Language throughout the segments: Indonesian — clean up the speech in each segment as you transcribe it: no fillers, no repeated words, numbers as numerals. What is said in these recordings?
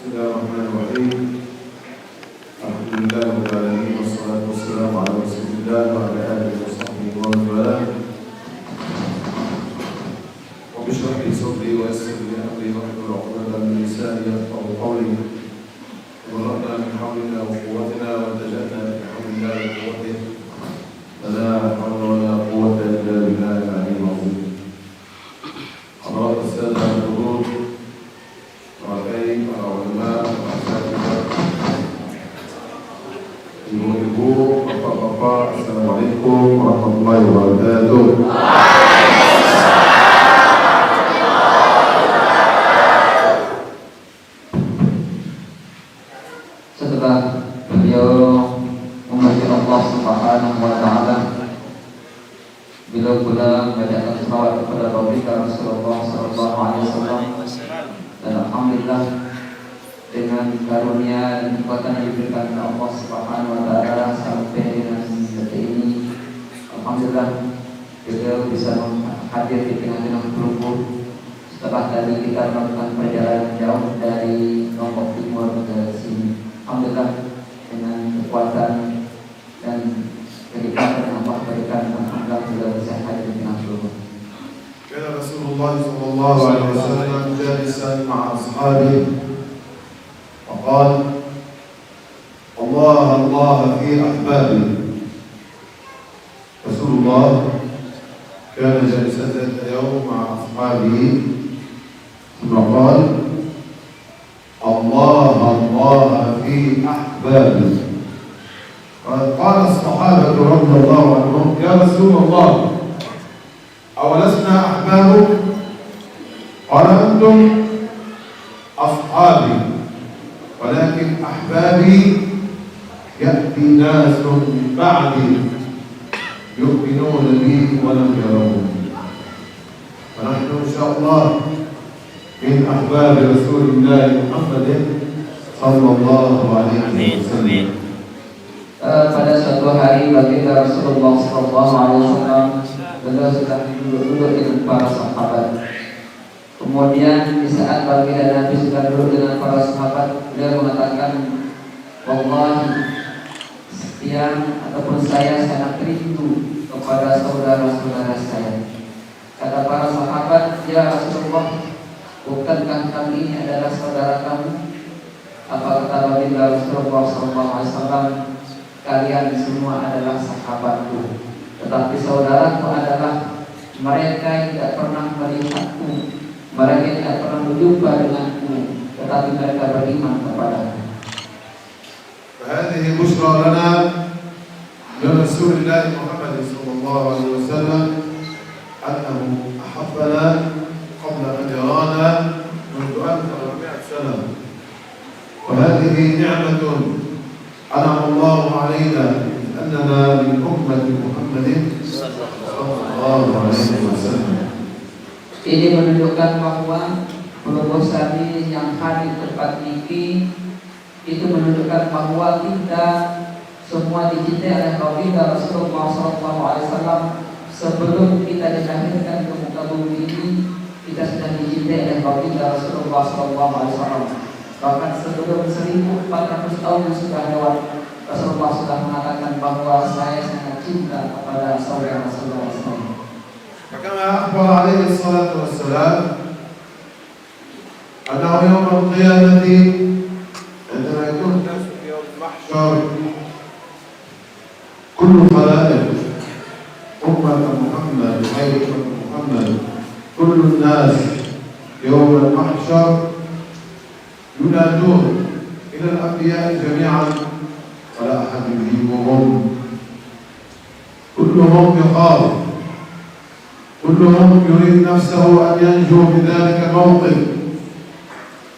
Bismillahirrahmanirrahim. Alhamdulillahirrahmanirrahim. Wassalatu wassalamu ala rasulillah wa ala alihi wa sahbihi wa man walah. Rabbi shrah li sadri wa yassir li amri wahlul 'uqdatam min lisani yafqahu qawli. Tabarrakna min hawlina wa quwwatina wa tajadna min hawlina wa quwwatina. La hawla wa la quwwata illa billahil 'aliyyil 'azim. Hadirat as-sadah al-hudud, para ulama, para asatidz, ibu-ibu, bapak-bapak, assalamualaikum warahmatullahi wabarakatuh. Setelah beliau memuji Allah Subhanahu wa taala, beliau pula membacakan salawat kepada Rasulullah sallallahu alaihi wasallam. Dan alhamdulillah dengan karunia dan kekuatan yang diberikan oleh Allah Subhanahu wa taala sampai dengan detik ini, alhamdulillah beliau bisa hadir di tengah-tengah pelupuk setelah tadi kita melakukan perjalanan jauh dari Lombok Timur ke sini. Alhamdulillah dengan kekuatan dan kenikmatan yang Allah berikan, alhamdulillah beliau bisa hadir di tengah pelupuk. كان رسول الله صلى الله عليه وسلم جالسا مع أصحابه وقال: الله الله في أحبابي. رسول الله كان جالسا ذات يوم مع أصحابه ثم قال: الله الله في أحبابي. قال الصحابة رضي الله عنهم: يا رسول الله، أولسنا أحبابك؟ قال: أنتم أصحابي، ولكن أحبابي يأتي ناس من بعدي يؤمنون بي ولم يرون. فنحن إن شاء الله من أحباب رسول الله محمد صلى الله عليه وسلم. Pada suatu hari baginda Rasulullah SAW, beliau sedang duduk dengan para sahabat. Kemudian di saat baginda Nabi sedang duduk dengan para sahabat, beliau mengatakan, wallahi, ataupun saya sangat rindu kepada saudara-saudara saya. Kata para sahabat, ya Rasulullah, bukankah kami ini adalah saudara kamu? Apa kata baginda Rasulullah SAW? Kalian semua adalah sahabatku, tetapi saudaraku adalah mereka yang tidak pernah melihatku, mereka yang tidak pernah berjumpa denganku, tetapi mereka beriman kepadaku. فهذه بشرى لنا من رسول الله محمد صلى الله عليه وسلم أنه أحبنا قبل أن يرانا منذ 1400 سنة، وهذه نعمة أنعم الله علينا أننا من أمة محمد صلى الله عليه وسلم. Ini menunjukkan bahwa pelupuk tadi yang hadir tempat ini itu menunjukkan bahwa kita semua dicintai oleh baginda Rasulullah SAW. Sebelum kita dilahirkan ke muka bumi ini, kita sudah dicintai oleh baginda Rasulullah SAW. Bahkan sebelum 1400 tahun yang sudah lewat, Rasulullah sudah mengatakan bahwa saya sangat cinta kepada saudara-saudara saya. فكما أخبر عليه الصلاة والسلام أنه يوم القيامة عندما يكون الناس في يوم المحشر كل خلائق أمة محمد غير أمة محمد، كل الناس يوم المحشر ينادون إلى الأنبياء جميعا ولا أحد يجيبهم، كلهم يخاف، كلهم يريد نفسه أن ينجو بذلك الموقف،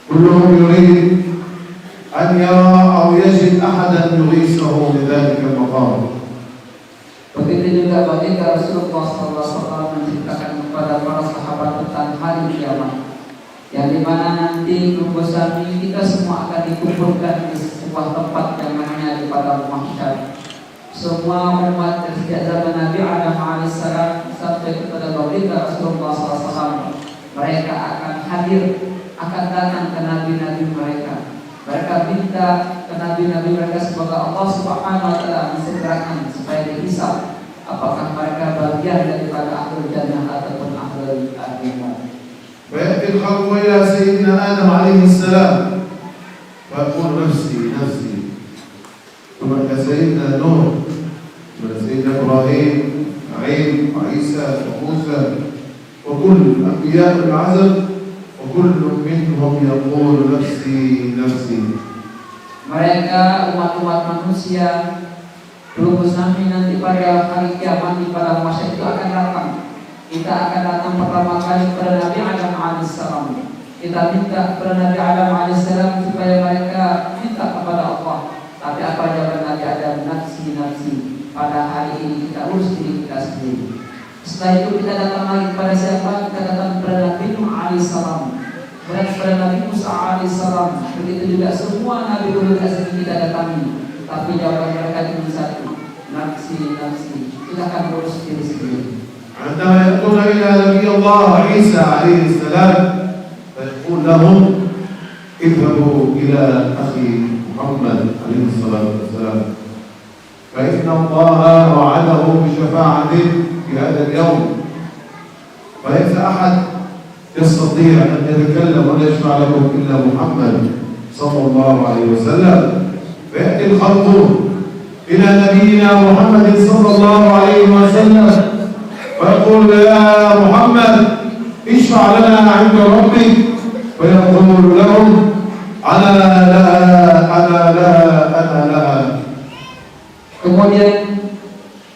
كلهم يريد أن يرى أو يجد أحدا يغيثه بذلك المقام. Begitu juga baginda Rasulullah SAW menceritakan kepada para sahabat tentang hari kiamat, yang dimana nanti kumpulsami kita semua akan dikumpulkan di sebuah tempat yang namanya di padang mahsyar. Semua umat dari sejak zaman Nabi Adam alaihissalam sampai kepada baginda Rasulullah SAW, mereka akan hadir, akan datang ke nabi-nabi mereka. mereka minta ke nabi-nabi mereka semoga Allah Subhanahu wa taala mensegerakan supaya dihisab apakah mereka bagian daripada ahlul jannah ataupun ahlul nar. ويأتي الخلق إلى سيدنا آدم عليه السلام فيقول نفسي نفسي ثم سيدنا نوح سيدنا إبراهيم وعيسى وموسى وكل أنبياء العزم وكل منهم يقول نفسي نفسي. Mereka umat-umat manusia belum sampai nanti pada hari kiamat di pada masa itu akan datang. Kita akan datang pertama kali kepada Nabi Adam alaihissalam. Kita minta kepada Nabi Adam alaihissalam supaya mereka minta kepada Allah. Tapi apa jawaban Nabi Adam? Nafsi nafsi. Pada hari ini kita urus diri kita sendiri. Setelah itu kita datang lagi kepada siapa? Kita datang kepada Nabi Nuh alaihissalam, kepada Nabi Musa alaihissalam. Begitu juga semua Nabi ulul azmi kita datangi. Tapi jawaban mereka cuma satu, nafsi nafsi. Kita akan urus diri sendiri. عندما يأتون إلى نبي الله عيسى عليه السلام فيقول لهم اذهبوا إلى أخي محمد عليه الصلاة والسلام فإن الله وعده بشفاعته في هذا اليوم فليس أحد يستطيع أن يتكلم ولا يشفع لكم إلا محمد صلى الله عليه وسلم. فيأتي الخلق إلى نبينا محمد صلى الله عليه وسلم فيقول يا محمد اشفع لنا عند ربك فيقول لهم أنا لها أنا لها أنا لها. Kemudian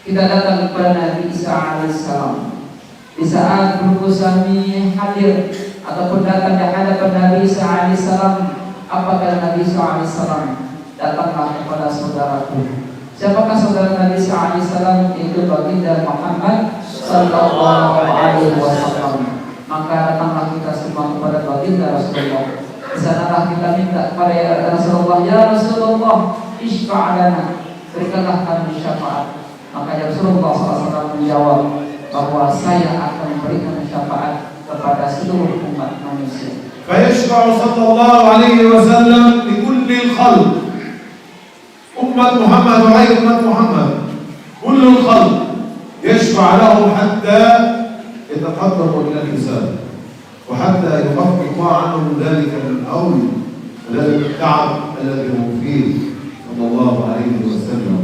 kita datang kepada Nabi Isa alaihissalam. Di saat berusaha hadir ataupun datang di hadapan Nabi Isa alaihissalam, apa kata Nabi Isa alaihissalam? Datanglah kepada saudaraku. Siapakah saudara Nabi Isa alaihissalam? Itu baginda Muhammad sallallahu alaihi wasallam. Maka datanglah kita semua kepada baginda Rasulullah. Di sanalah kita minta kepada Rasulullah, ya Rasulullah, isfa' lana, berikanlah kami syafaat. Maka Rasulullah SAW menjawab bahwa saya akan memberikan syafaat kepada seluruh umat manusia. فيشفع صلى الله عليه وسلم لكل الخلق أمة محمد وغير أمة محمد كل الخلق يشفع له حتى يتقدموا إلى الحساب وحتى يخفف الله عنهم ذلك الهول وذلك التعب الذي هم فيه صلى الله عليه وسلم.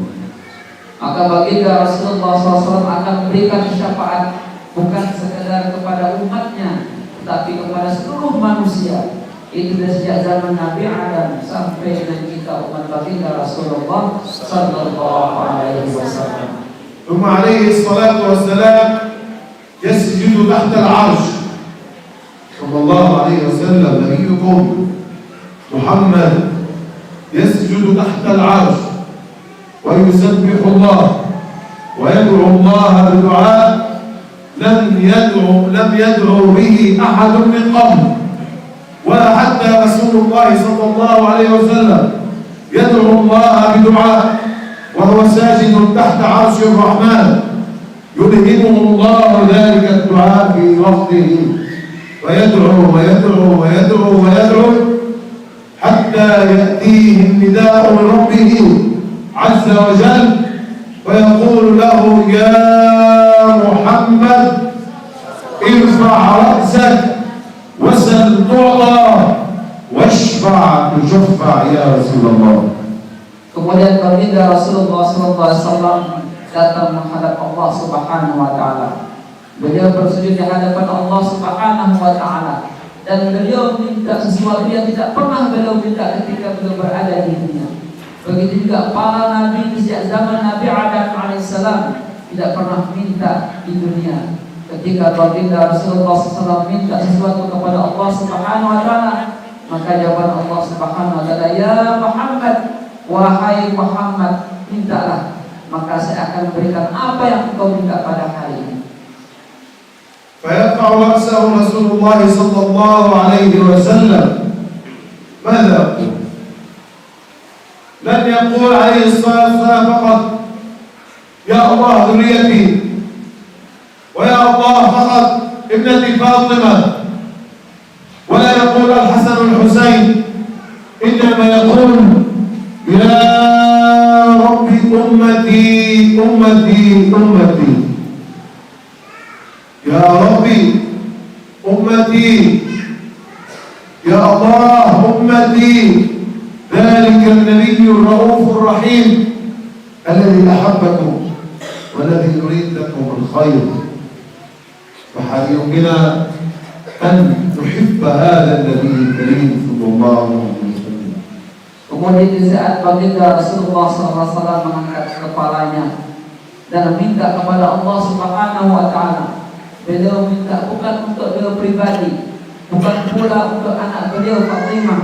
Maka baginda Rasulullah SAW akan memberikan syafaat bukan sekadar kepada umatnya, tetapi kepada seluruh manusia. Itu dari sejak zaman Nabi Adam sampai dengan kita umat baginda Rasulullah sallallahu alaihi wasallam. ثم عليه الصلاة والسلام يسجد تحت العرش صلى الله عليه وسلم نبيكم محمد يسجد تحت العرش ويسبح الله ويدعو الله بدعاء لم يدعو به أحد من قبل ولا حتى رسول الله صلى الله عليه وسلم يدعو الله بدعاء وهو ساجد تحت عرش الرحمن يلهمه الله ذلك الدعاء في وقته ويدعو ويدعو ويدعو ويدعو حتى يأتيه النداء من ربه عز وجل ويقول له يا محمد ارفع رأسك وسل تعطى واشفع تشفع يا رسول الله. Kemudian baginda Rasulullah SAW datang menghadap Allah Subhanahu wa taala. Beliau bersujud di hadapan Allah Subhanahu wa taala dan beliau minta sesuatu yang tidak pernah beliau minta ketika beliau berada di dunia. Begitu juga para nabi sejak zaman Nabi Adam alaihissalam tidak pernah minta di dunia. Ketika baginda Rasulullah SAW minta sesuatu kepada Allah Subhanahu wa taala, maka jawaban Allah Subhanahu wa taala, ya Muhammad, wahai Muhammad, mintalah, maka saya akan berikan apa yang engkau minta pada hari ini. فيرفع رأسه رسول الله صلى الله عليه وسلم ماذا يقول؟ لن يقول عليه الصلاة والسلام فقط يا الله ذريتي ويا الله فقط ابنتي فاطمة ولا يقول الحسن والحسين إن حينما يقول يا رب أمتي أمتي أمتي، يا رب أمتي، يا الله أمتي، ذلك النبي الرؤوف الرحيم الذي أحبكم والذي يريد لكم الخير. فحري بنا أن نحب هذا النبي الكريم صلى الله عليه وسلم. Kemudian di saat baginda Rasulullah SAW mengangkat kepalanya dan minta kepada Allah Subhanahu wa Ta'ala, beliau minta bukan untuk beliau pribadi, bukan pula untuk anak beliau Fatimah,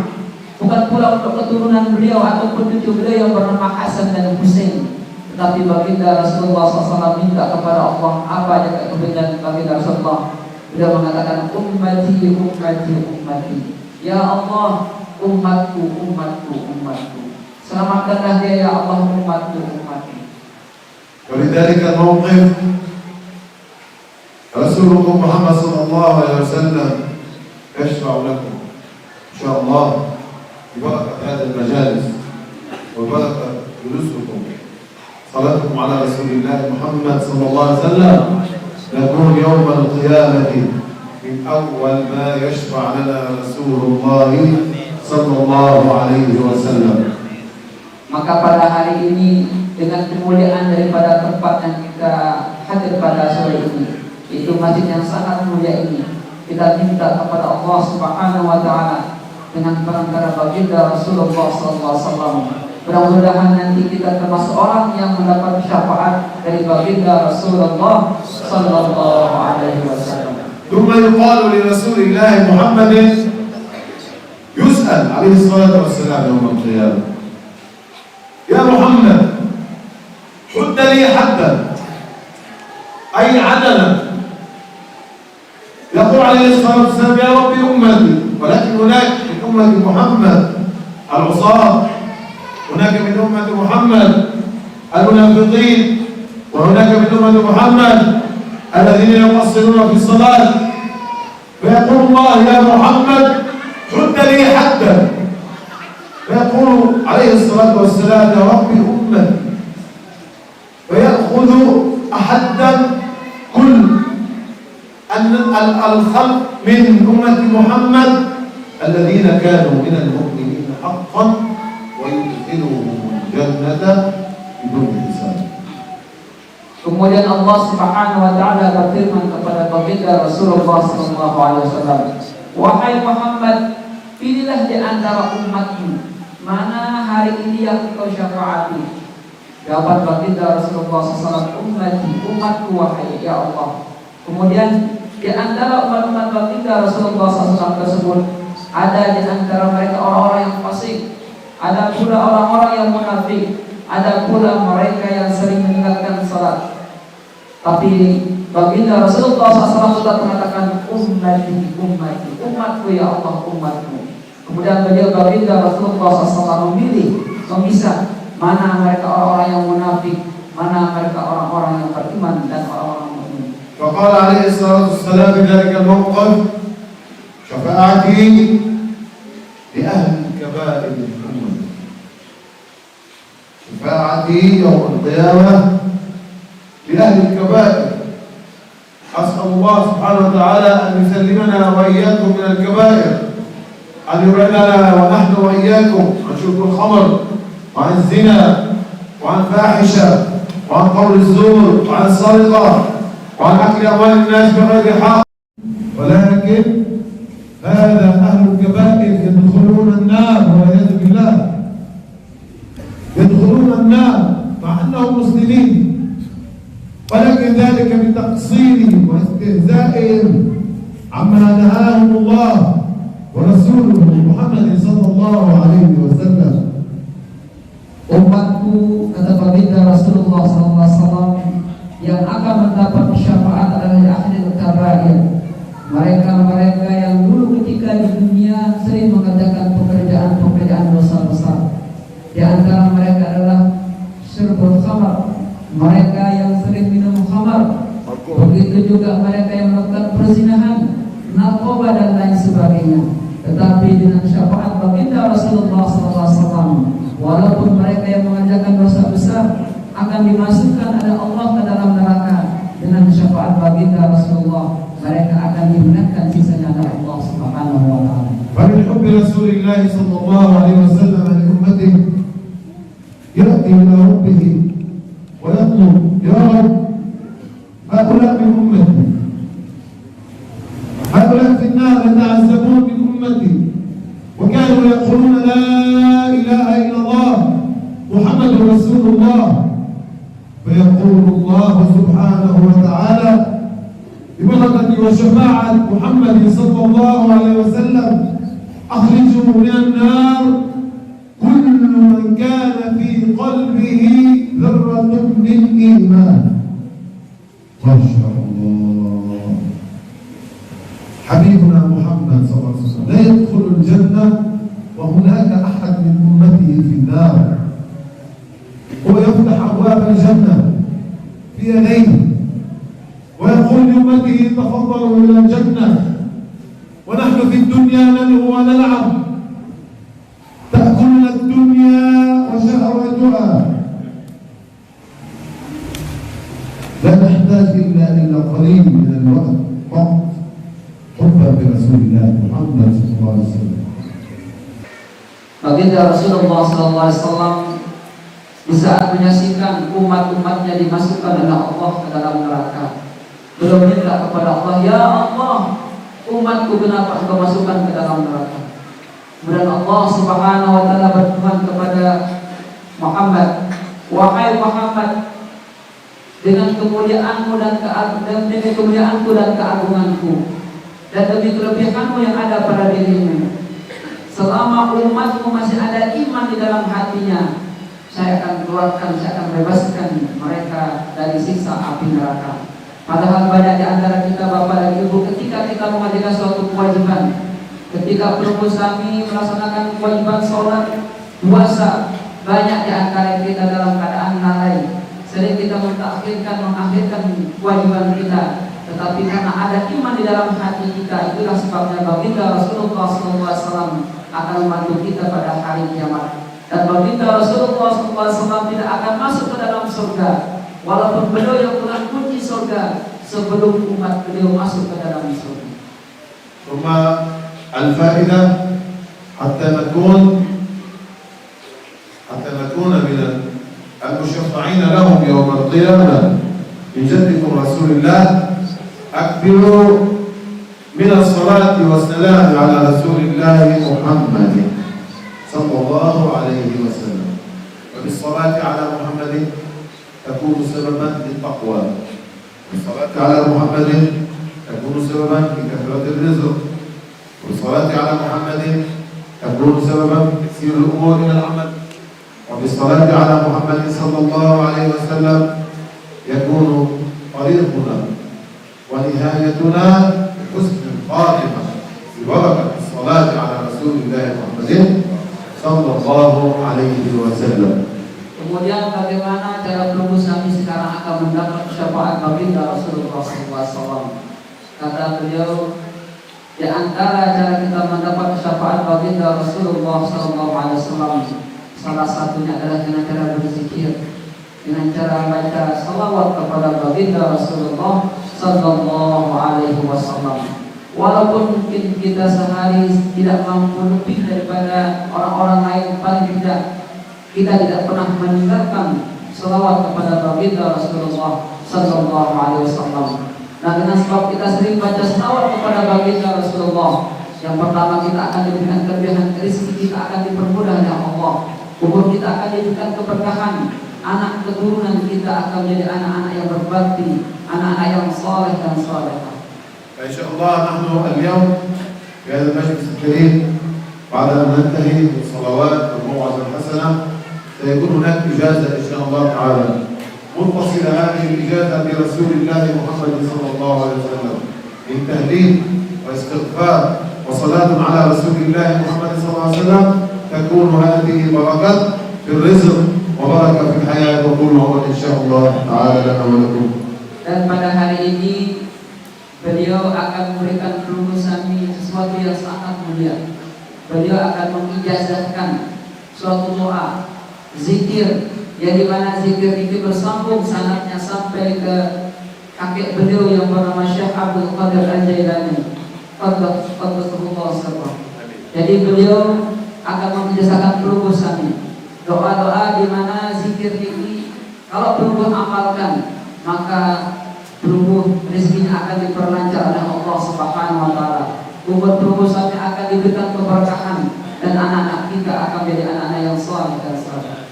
bukan pula untuk keturunan beliau ataupun cucu beliau yang bernama Hasan dan Husain, tetapi baginda Rasulullah SAW minta kepada Allah. Apa yang kebaikan baginda Rasulullah? Beliau mengatakan ummati ummati ummati, ya Allah umatku umatku umatku, selamatkanlah dia ya Allah umatku umatku. ولذلك الموقف رسولكم محمد صلى الله عليه وسلم يشفع لكم إن شاء الله ببركة هذه المجالس وبركة جلوسكم، صلاتكم على رسول الله محمد صلى الله عليه وسلم، نكون يوم القيامة من أول ما يشفع لنا رسول الله صلى الله عليه وسلم. Maka pada hari ini dengan kemuliaan daripada tempat yang kita hadir pada sore ini, itu masjid yang sangat mulia ini, kita minta kepada Allah Subhanahu wa Ta'ala dengan perantara baginda Rasulullah SAW. Mudah-mudahan nanti kita termasuk orang yang mendapat syafaat dari baginda Rasulullah Sallallahu Alaihi Wasallam. ثم يقال لرسول الله محمد يسأل عليه الصلاة والسلام يوم القيامة يا محمد حد لي حدا أي عدلا، يقول عليه الصلاة والسلام يا رب أمتي، ولكن هناك من أمة محمد العصاة، هناك من أمة محمد المنافقين، وهناك من أمة محمد الذين يقصرون في الصلاة، فيقول الله يا محمد حد لي حدا، فيقول عليه الصلاة والسلام يا رب أمتي، فيأخذ أحدا كل الخلق من أمة محمد الذين كانوا من المؤمنين حقا ويدخلهم الجنة بدون حساب. Kemudian Allah Subhanahu wa Ta'ala berfirman kepada baginda Rasulullah SAW, wahai Muhammad, pilihlah di antara umatmu mana hari ini yang engkau syafaati. Jawaban baginda Rasulullah SAW, ummati, umatku wahai ya Allah. Kemudian di antara umat-umat baginda Rasulullah SAW tersebut, ada di antara mereka orang-orang yang fasik, ada pula orang-orang yang munafik, ada pula mereka yang sering meninggalkan salat. Tapi baginda Rasulullah SAW tetap mengatakan ummati ummati, umatku ya Allah umatku. Kemudian beliau baginda Rasulullah SAW memilih, memisah mana mereka orang-orang yang munafik, mana mereka orang-orang yang beriman dan orang-orang mukmin. فقال عليه الصلاة والسلام في ذلك الموقف شفاعتي لأهل الكبائر الأمة، شفاعتي يوم القيامة لأهل الكبائر. أسأل الله سبحانه وتعالى أن يسلمنا وإياكم من الكبائر، أن يبعدنا ونحن وإياكم عن شرب الخمر وعن الزنا وعن فاحشة وعن قول الزور وعن السرقة وعن أكل أموال الناس بغير حق. ولكن هذا أهل الكبائر يدخلون النار والعياذ بالله، يدخلون النار مع أنهم مسلمين، ولكن ذلك بتقصيرهم واستهزائهم عما نهاهم الله ورسوله محمد صلى الله عليه وسلم. Umatku, kata baginda Rasulullah SAW, yang akan mendapat syafaat adalah ahli kabair, mereka-mereka yang dulu ketika di dunia sering mengerjakan pekerjaan-pekerjaan dosa besar. Di antara mereka adalah syurbul khamar, mereka yang sering minum khamar. Begitu juga mereka yang melakukan perzinahan, narkoba dan lain sebagainya. Tetapi dengan syafaat baginda Rasulullah SAW, walaupun mereka yang mengerjakan dosa besar akan dimasukkan oleh Allah ke dalam neraka, dengan syafaat baginda Rasulullah mereka akan diingatkan sisanya oleh Allah Subhanahu wa taala. فلحب رسول الله صلى الله عليه وسلم لأمته يأتي إلى ربه ويطلب يا رب هؤلاء من أمتي، هؤلاء في النار يتعذبون من أمتي وكانوا يقولون لا إله إلا الله محمد رسول الله، فيقول الله سبحانه وتعالى ببركة وشفاعة محمد صلى الله عليه وسلم أخرجوا من النار كل من كان في قلبه ذرة من إيمان. ما شاء الله. حبيبنا محمد صلى الله عليه وسلم لا يدخل الجنة وهناك أحد من أمته في النار، هو يفتح أبواب الجنة في يديه ويقول لأمته تفضلوا إلى الجنة ونحن في الدنيا نلهو ونلعب، تأكلنا الدنيا وشهوتها، لا نحتاج إلا قليل من الوقت فقط حبا برسول الله محمد صلى الله عليه وسلم. Baginda Rasulullah SAW di saat menyaksikan umat-umatnya dimasukkan oleh Allah ke dalam neraka, belum minta kepada Allah, ya Allah, umatku kenapa engkau masukkan ke dalam neraka? Kemudian Allah Subhanahu wa taala berfirman kepada Muhammad, wahai Muhammad, dengan kemuliaanmu dan dengan kemuliaanku dan keagunganku dan demi kelebihanmu yang ada pada dirimu, selama umatmu masih ada iman di dalam hatinya, saya akan keluarkan, saya akan bebaskan mereka dari siksa api neraka. Padahal banyak di antara kita bapak dan ibu, ketika kita mengerjakan suatu kewajiban, ketika berusaha melaksanakan kewajiban sholat, puasa, banyak di antara kita dalam keadaan lalai. Sering kita mengakhirkan kewajiban kita, tetapi karena ada iman di dalam hati kita, itulah sebabnya baginda Rasulullah SAW akan membantu kita pada hari kiamat. Dan baginda Rasulullah SAW tidak akan masuk ke dalam surga, walaupun beliau yang telah kunci surga, sebelum umat beliau masuk ke dalam surga. ثم الفائدة حتى نكون من المشفعين لهم يوم القيامة من جدكم رسول الله، أكبروا من الصلاة والسلام على رسول الله محمد صلى الله عليه وسلم. وبالصلاة على محمد تكون سببا للتقوى، بالصلاة على محمد تكون سببا لكثرة الرزق، والصلاة على محمد تكون سببا لتكثير الأمور من العمل، وبالصلاة على محمد صلى الله عليه وسلم يكون طريقنا ونهايتنا بحسن الخاتمة ببركة الصلاة على رسول الله محمد صلى الله عليه وسلم. Kemudian bagaimana cara perumus kami sekarang akan mendapat syafaat baginda Rasulullah SAW? Kata beliau, di antara cara kita mendapat syafaat baginda Rasulullah SAW, salah satunya adalah dengan cara berzikir, dengan cara baca salawat kepada baginda Rasulullah SAW. Walaupun mungkin kita sehari tidak mampu lebih daripada orang-orang lain, paling tidak kita tidak pernah meninggalkan salawat kepada baginda Rasulullah SAW. Nah, dengan sebab kita sering baca salawat kepada baginda Rasulullah, yang pertama kita akan diberikan kelebihan rezeki, kita akan dipermudah oleh Allah, umur kita akan diberikan keberkahan, anak keturunan kita akan menjadi anak-anak yang berbakti, anak-anak yang saleh dan salehah. إن شاء الله نحن اليوم في هذا المجلس الكريم بعد أن ننتهي من الصلوات والموعظة الحسنة سيكون هناك إجازة إن شاء الله تعالى متصلة، هذه الإجازة برسول الله محمد صلى الله عليه وسلم من تهليل واستغفار وصلاة على رسول الله محمد صلى الله عليه وسلم، تكون هذه بركة في الرزق وبركة في الحياة وطول العمر إن شاء الله تعالى لنا ولكم. Dan pada hari ini beliau akan memberikan perumusan sesuatu yang sangat mulia. beliau akan mengijazahkan suatu doa, zikir, yang dimana zikir itu bersambung sanadnya sampai ke kakek beliau yang bernama Syekh Abdul Qadir Al-Jailani. Qaddatullah sirrah. Jadi beliau akan mengijazahkan pelubusannya. Doa-doa di mana zikir ini kalau pelubuh amalkan, maka pelubuh rezekinya akan diperlancar oleh Allah Subhanahu wa taala. Umur pelubusannya akan diberikan keberkahan dan anak-anak kita akan menjadi anak-anak yang saleh dan saleh.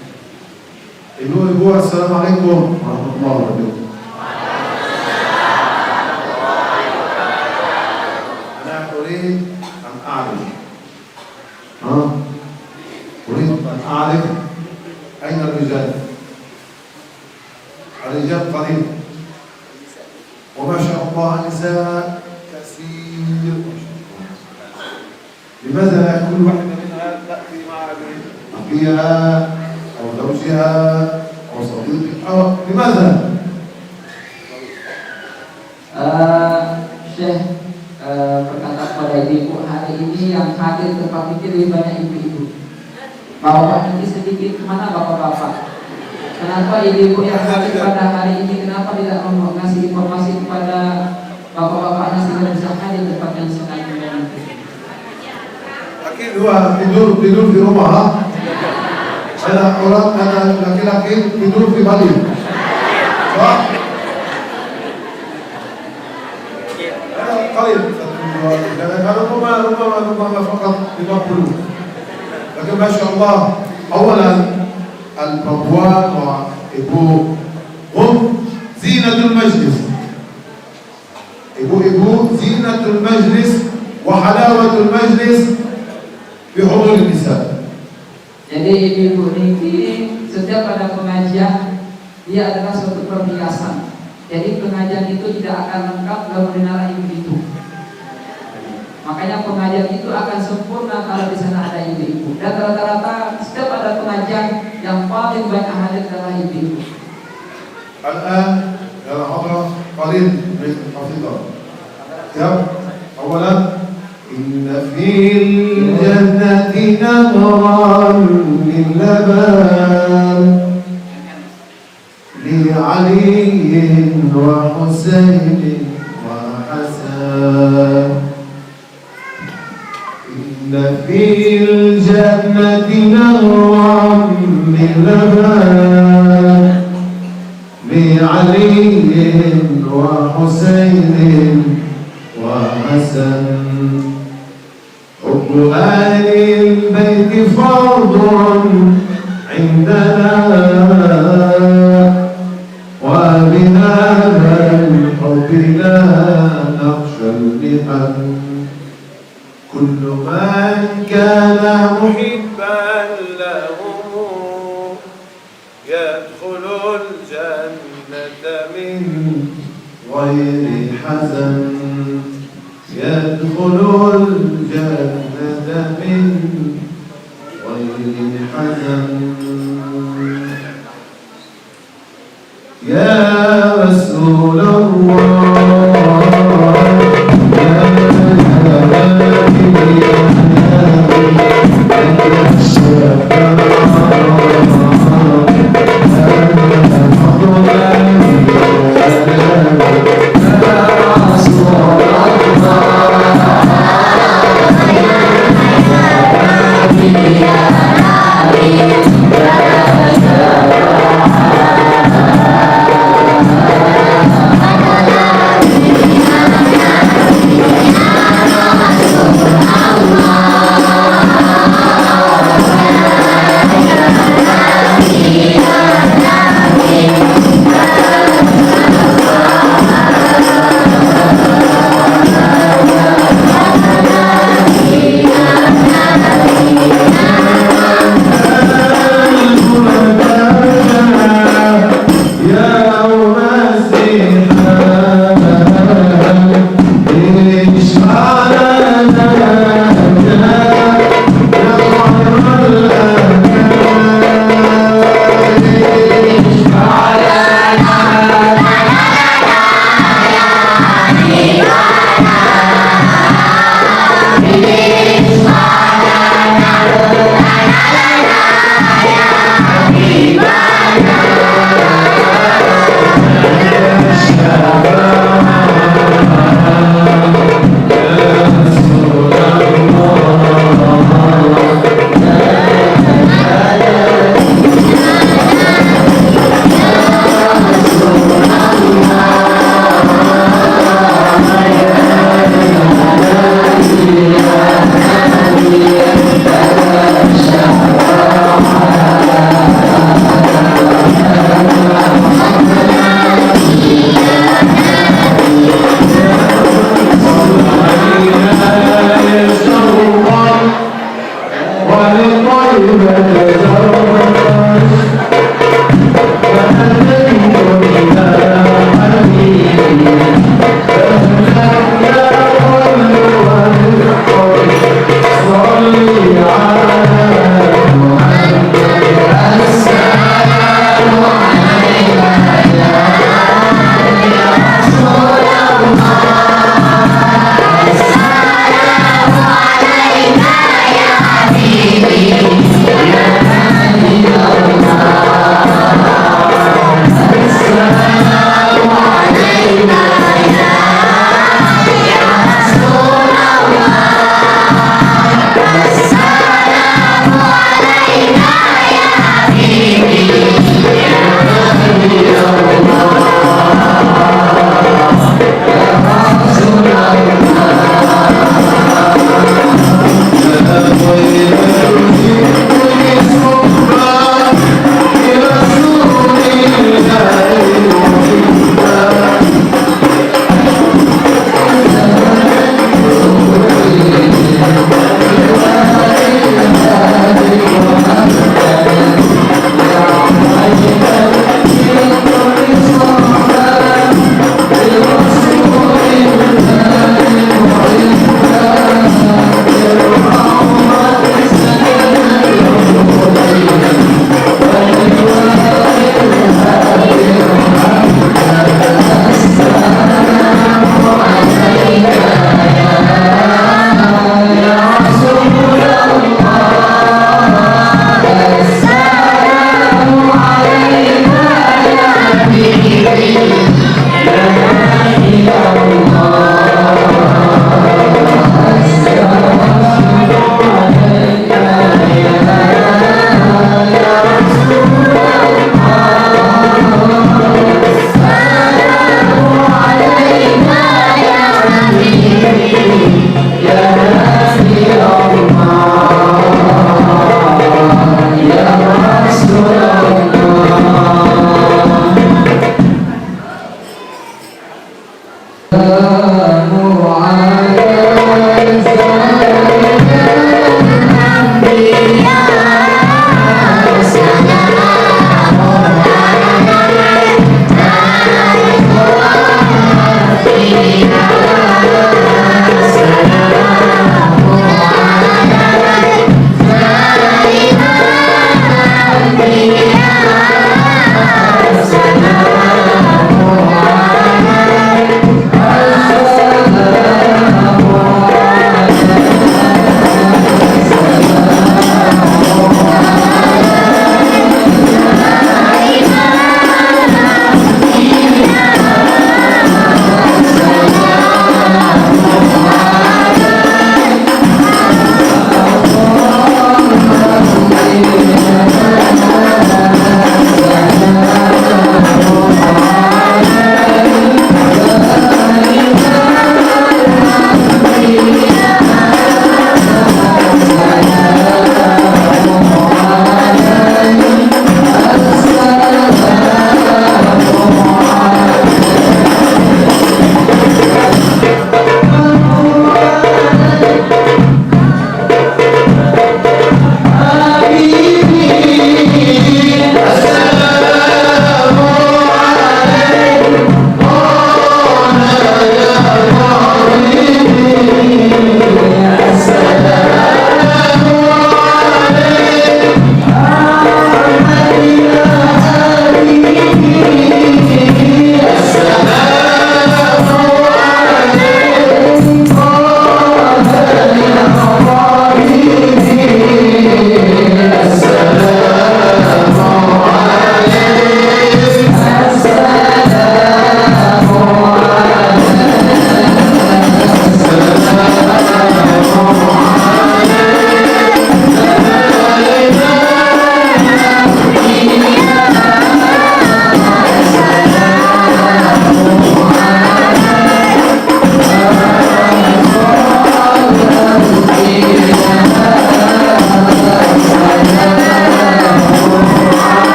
Ibu-ibu, assalamualaikum warahmatullahi wabarakatuh. Ana urid an a'rif. أريد أن أعرف أين الرجال. الرجال قليل وما شاء الله نساء كثير. لماذا لا كل واحدة منها تأتي مع أخيها أو زوجها أو صديقها أو لماذا؟ Syekh berkata kepada ibu, hari ini yang hadir tempat ini lebih banyak ibu-ibu. Bapak ini sedikit, mana bapak-bapak? Kenapa ibu-ibu yang hadir pada hari ini, kenapa tidak ngasih informasi kepada bapak-bapaknya sehingga bisa hadir di tempat yang sangat mulia nanti? Akhir dua tidur di rumah. Ada laki-laki tidur di Bali. Wah. قليل ربما فقط 50. لكن ما شاء الله اولا الابواب وابو هم زينة المجلس. ابو زينة المجلس وحلاوة المجلس بحضور النساء. Jadi ibu-ibu ini setiap ada pengajian dia adalah suatu perhiasan. Jadi pengajian itu tidak akan lengkap kalau dinara ibu-ibu. Makanya pengajian itu akan sempurna kalau di sana ada ibu-ibu. Dan rata-rata setiap ada pengajian yang paling banyak hadir adalah ibu-ibu. الآن يرى حضرة قليل من القصيدة. أولا إن في الجنة نهرا من لبن لعلي وحسين وحسن. إن في الجنة نهرا من لبن لعلي وحسين وحسن. حب أهل البيت فرض عندنا وبهذا الحب لا نخشى المحن. كل من كان محبا لهم يدخل الجنة من غير حزن. يدخل الجنة من غير حزن. يا رسول الله يا Yeah.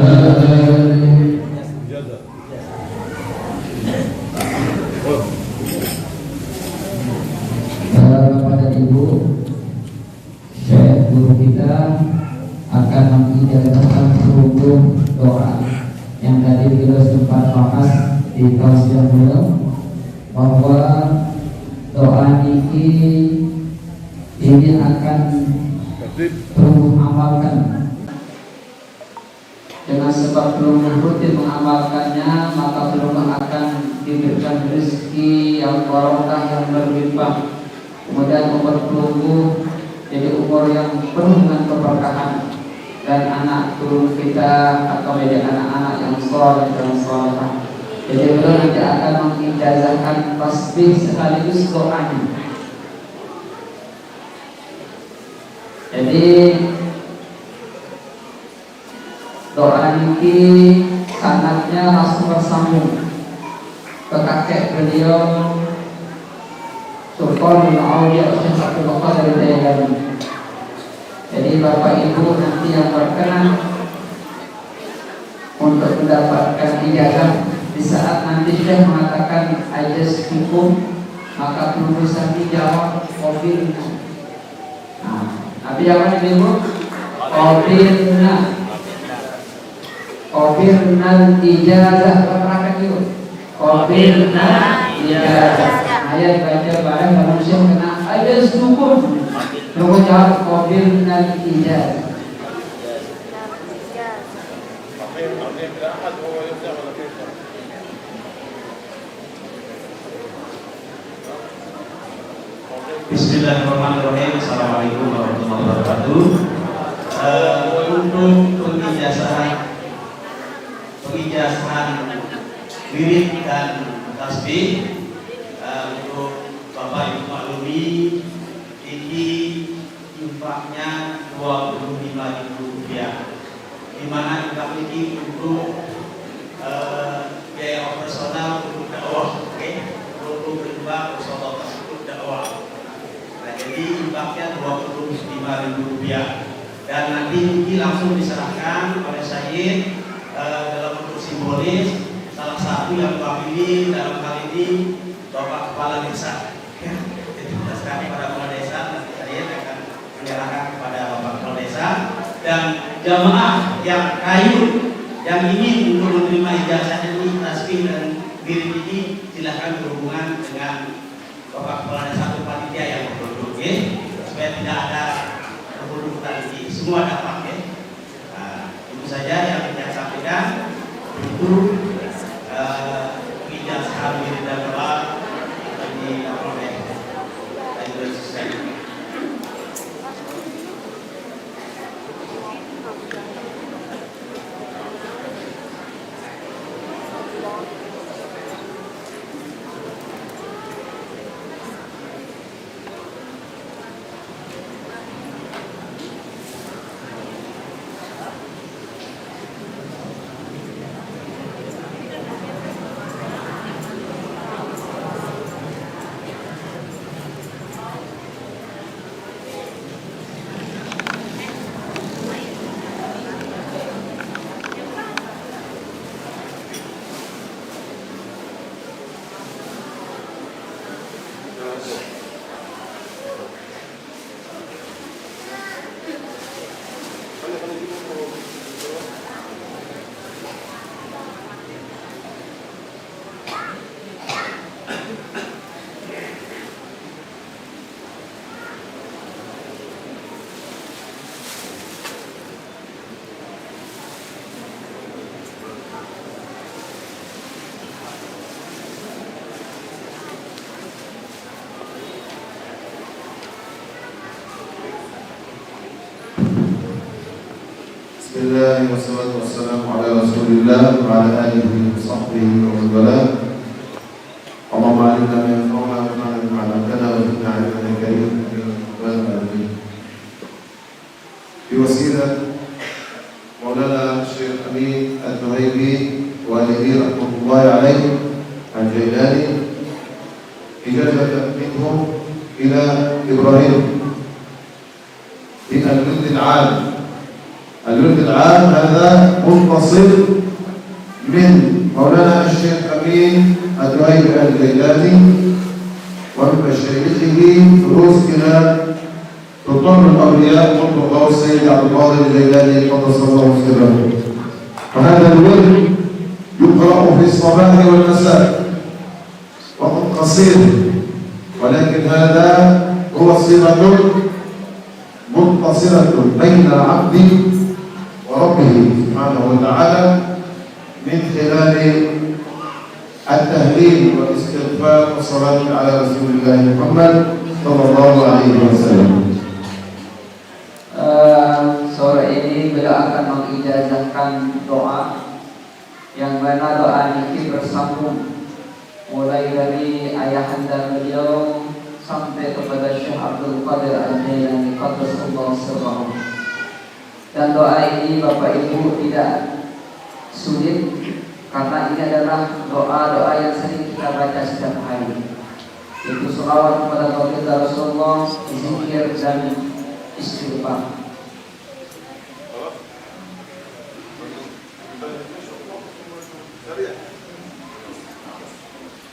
Kepada Ibu, Syekh guru kita akan mengijazahkan seluruh doa yang tadi kita sempat bahas di tausiah beliau, bahwa doa ini akan perlu amalkan. Dengan sebab belum rutin mengamalkannya, maka belum akan diberikan rezeki yang barokah yang berlimpah. Kemudian umur pelunggu jadi umur yang penuh dengan keberkahan, dan anak turun kita atau menjadi anak-anak yang soleh dan solehah. Jadi beliau nanti akan mengijazahkan tasbih sekaligus doanya. Jadi doa ini sanadnya langsung bersambung ke kakek beliau Sultan bin Aulia Syekh Abdul Qadir Jailani. Jadi bapak ibu nanti yang berkenan untuk mendapatkan ijazah, di saat nanti Syekh mengatakan ijazah hukum, maka perlu bisa dijawab qabilna. Nah, tapi apa nih ibu? Qabilna. Qabilna ijazah, berapa itu? Qabilna ijazah. Ayat baca bareng manusia kena ijazah hukum. Lalu jawab qabilna ijazah. Bismillahirrahmanirrahim. Assalamualaikum warahmatullahi wabarakatuh. Untuk pengijazahan wirid dan tasbih, untuk Bapak Ibu maklumi, ini infaknya Rp25.000, di mana infak ini untuk biaya operasional untuk dakwah, untuk infak operasional tersebut dakwah. Nah, jadi infaknya Rp25.000, dan nanti ini langsung diserahkan oleh Sayyid dalam bentuk simbolis. Salah satu yang mewakili dalam hal ini Bapak Kepala Desa. Ya, jadi kita sekali pada Kepala Desa, nanti saya akan menyerahkan kepada Bapak Kepala Desa, dan jamaah yang kayu yang ingin untuk menerima ijazah ini, tasbih dan wirid ini, silahkan berhubungan dengan Bapak Kepala Desa atau panitia yang berduduk, supaya tidak ada keburukan ini, semua dapat, Nah, itu saja yang saya sampaikan. Itu ijazah wirid dan doa bagi oleh Aidul Sistem. Bismillah wassalatu wassalamu ala Rasulillah wa ala alihi wa sahbihi wa man wala. Allahumma alimna ma yanfa'una wa anfa'na bima 'allamtana wa zidna 'ilman ya karim ya rabbal alamin. Bi wasilah Maulana Syekh Amin Al-Nuhaybi walihi rahmatullahi alaihi Al-Jailani, ijazatan minhum ila Ibrahim bin Al-Lud Al-Alim الورد العام هذا متصل من مولانا الشيخ أمين الدعيب الجيلاني ومن مشايخه دروس إلى سلطان الأولياء قطب غوث السيد عبد القادر الجيلاني قدس الله سره. وهذا الورد يقرأ في الصباح والمساء وقت قصير، ولكن هذا هو صلة متصلة بين العبد وربه سبحانه وتعالى من خلال التهليل والاستغفار والصلاة على رسول الله محمد صلى الله عليه وسلم. Sore ini beliau akan mengijazahkan doa yang mana doa ini bersambung mulai dari ayahanda beliau sampai kepada Syekh Abdul Qadir Al-Jailani qaddasallahu sirrahu. Dan doa ini Bapak Ibu tidak sulit karena ini adalah doa-doa yang sering kita baca setiap hari, yaitu sholawat kepada Baginda Rasulullah, zikir dan istighfar.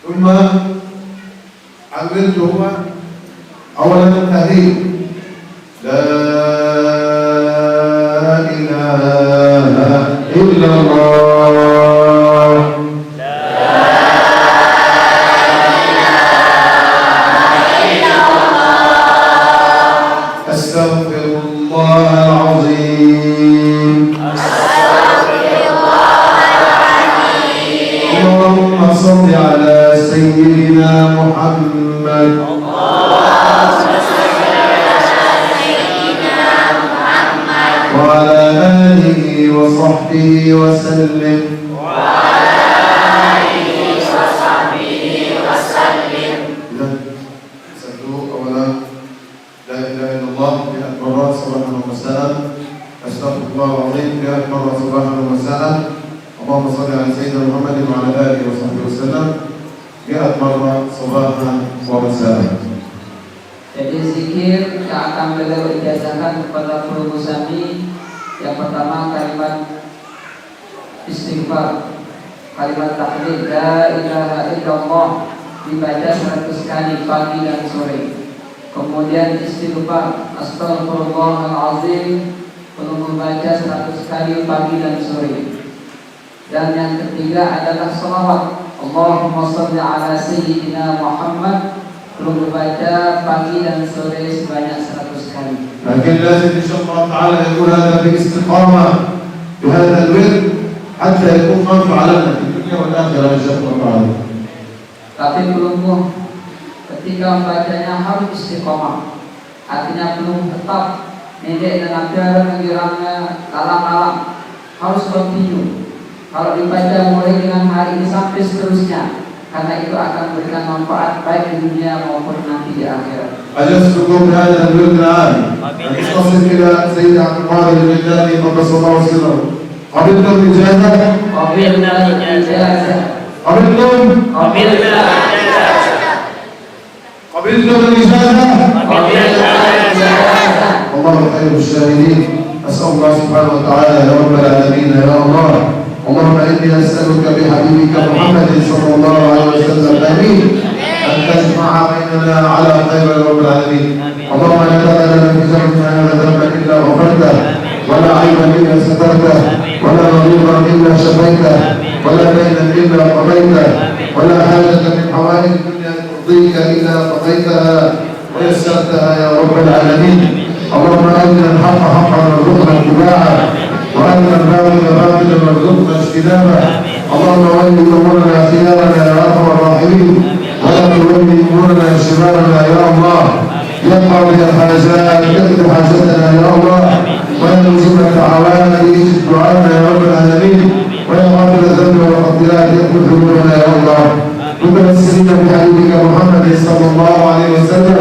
ثم الورد هو أولا التهليل لا إله إلا الله أستغفر الله العظيم اللهم صل على سيدنا محمد وعلى آله وصحبه وسلم أولا لا إله إلا الله 100 مرات صباحا ومساء. أستغفر الله العظيم 100 مرة صباحا ومساء. اللهم صل على سيدنا محمد وعلى آله وصحبه وسلم 100 مرة صباحا ومساء. Jadi zikir yang akan beliau ijazahkan kepada Guru Muzami, yang pertama kalimat istighfar, kalimat tahlil la ilaha illallah dibaca 100 kali pagi dan sore. Kemudian istighfar astaghfirullahalazim perlu membaca 100 kali pagi dan sore. Dan yang ketiga adalah sholawat Allahumma sholli ala sayyidina Muhammad perlu membaca pagi dan sore sebanyak 100 kali. لكن لازم إن شاء الله تعالى يكون هذا باستقامة بهذا الورد حتى يكون منفعة لنا في الدنيا والآخرة إن شاء الله تعالى. Tapi belum ketika membacanya harus istiqomah, artinya belum tetap nenek dan agar mengiranya lalang-lalang, harus continue. Kalau dibaca mulai dengan hari ini sampai seterusnya, karena itu akan memberikan manfaat baik di dunia maupun nanti di akhirat. أجزتكم بهذا الورد العالي المتصل إلى سيد عبد القادر الجيلاني قدس الله سره. قبلتم الإجازة؟ قبلنا الإجازة. قبلتم؟ قبلنا الإجازة. قبلتم الإجازة؟ قبلنا الإجازة. الله خير الشاهدين. أسأل الله سبحانه وتعالى يا رب العالمين يا الله، اللهم إني أسألك بحبيبك محمد صلى الله عليه وسلم آمين أن تجمع بيننا على خير يا رب العالمين. اللهم لا تدع لنا في زمننا هذا ذنبا إلا غفرته، ولا عيبا إلا سترته، ولا مريضا إلا شفيته، ولا دينا إلا قضيته، ولا حاجة من حوائج الدنيا ترضيك إلا قضيتها ويسرتها يا رب العالمين. اللهم أرنا الحق حقا وارزقنا اتباعه، وأرنا الباطل باطلا وارزقنا اجتنابه. اللهم ول أمورنا خيارنا يا أرحم الراحمين، ولا تول أمورنا شرارنا يا الله. يا قاضي الحاجات اقض حاجتنا يا الله، ولا تلزمنا دعوانا ليجب دعانا يا رب العالمين. ويا غافل الذنب والخطيئات اغفر ذنوبنا يا الله. متمسكين بحبيبك محمد صلى الله عليه وسلم،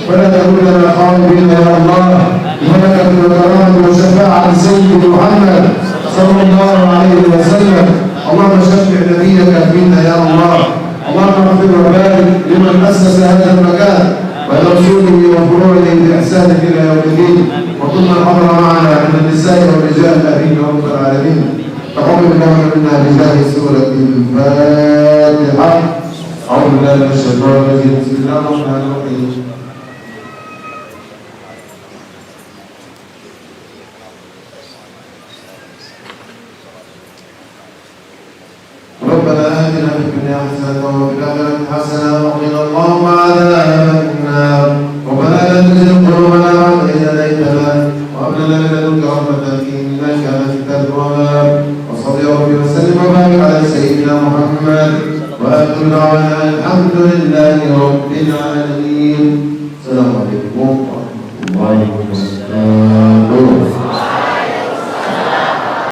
ولا تكوننا خائبين يا الله. ولك بالكرامة وشفاعة سيد محمد صلى الله عليه وسلم. اللهم شفع نبيك فينا يا الله. اللهم اغفر وبارك لمن أسس هذا المكان ولرسوله وفروعه بإحسان إلى يوم الدين. وكل من حضر معنا من النساء والرجال تقبل الله منا بجاه سورة الفاتحة. أعوذ بالله من الشيطان الرجيم. بسم الله الرحمن الرحيم. ربنا آتنا في الدنيا حسنة وفي الآخرة حسنة وقنا الله عذاب النار. ربنا لا تزغ